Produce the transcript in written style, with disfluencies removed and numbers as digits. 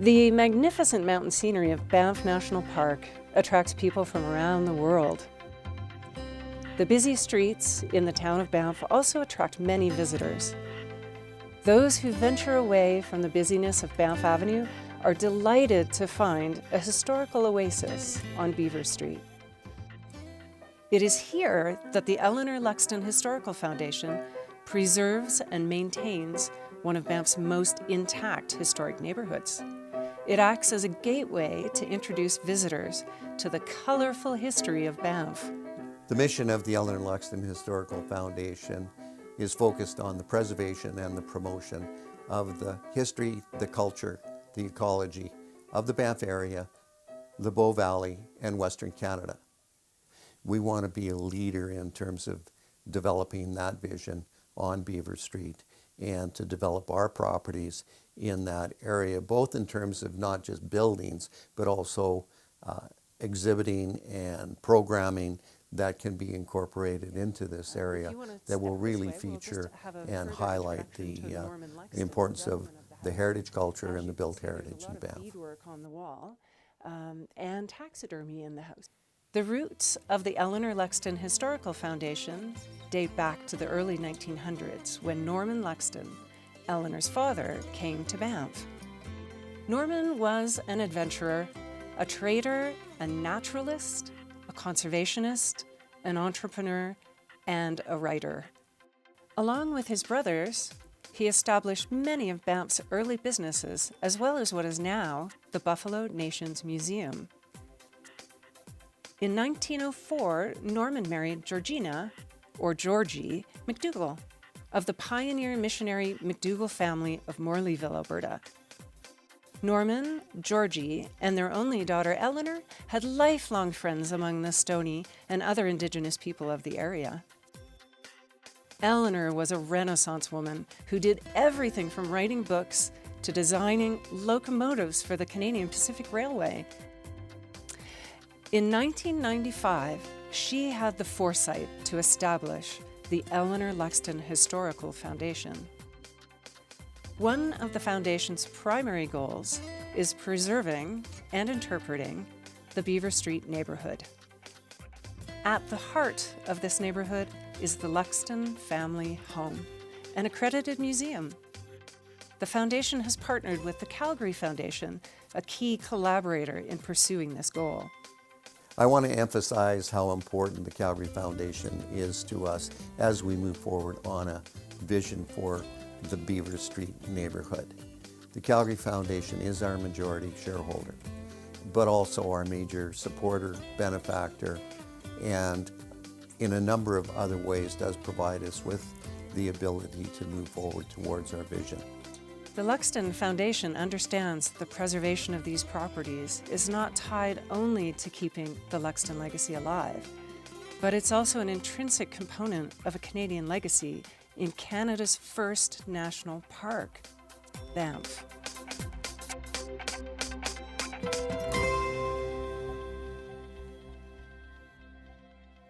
The magnificent mountain scenery of Banff National Park attracts people from around the world. The busy streets in the town of Banff also attract many visitors. Those who venture away from the busyness of Banff Avenue are delighted to find a historical oasis on Beaver Street. It is here that the Eleanor Luxton Historical Foundation preserves and maintains one of Banff's most intact historic neighborhoods. It acts as a gateway to introduce visitors to the colorful history of Banff. The mission of the Eleanor Luxton Historical Foundation is focused on the preservation and the promotion of the history, the culture, the ecology of the Banff area, the Bow Valley, and Western Canada. We want to be a leader in terms of developing that vision on Beaver Street and to develop our properties in that area, both in terms of not just buildings, but also exhibiting and programming that can be incorporated into this area that will really feature and highlight the importance of the heritage culture and the built heritage in Banff. Beadwork on the wall and taxidermy in the house. The roots of the Eleanor Luxton Historical Foundation date back to the early 1900s when Norman Luxton, Eleanor's father, came to Banff. Norman was an adventurer, a trader, a naturalist, a conservationist, an entrepreneur, and a writer. Along with his brothers, he established many of Banff's early businesses, as well as what is now the Buffalo Nations Museum. In 1904, Norman married Georgina, or Georgie, McDougall, of the pioneer missionary McDougall family of Morleyville, Alberta. Norman, Georgie, and their only daughter Eleanor had lifelong friends among the Stoney and other Indigenous people of the area. Eleanor was a Renaissance woman who did everything from writing books to designing locomotives for the Canadian Pacific Railway. In 1995, she had the foresight to establish the Eleanor Luxton Historical Foundation. One of the foundation's primary goals is preserving and interpreting the Beaver Street neighborhood. At the heart of this neighborhood is the Luxton Family Home, an accredited museum. The foundation has partnered with the Calgary Foundation, a key collaborator in pursuing this goal. I want to emphasize how important the Calgary Foundation is to us as we move forward on a vision for the Beaver Street neighborhood. The Calgary Foundation is our majority shareholder, but also our major supporter, benefactor, and in a number of other ways does provide us with the ability to move forward towards our vision. The Luxton Foundation understands the preservation of these properties is not tied only to keeping the Luxton legacy alive, but it's also an intrinsic component of a Canadian legacy in Canada's first national park, Banff.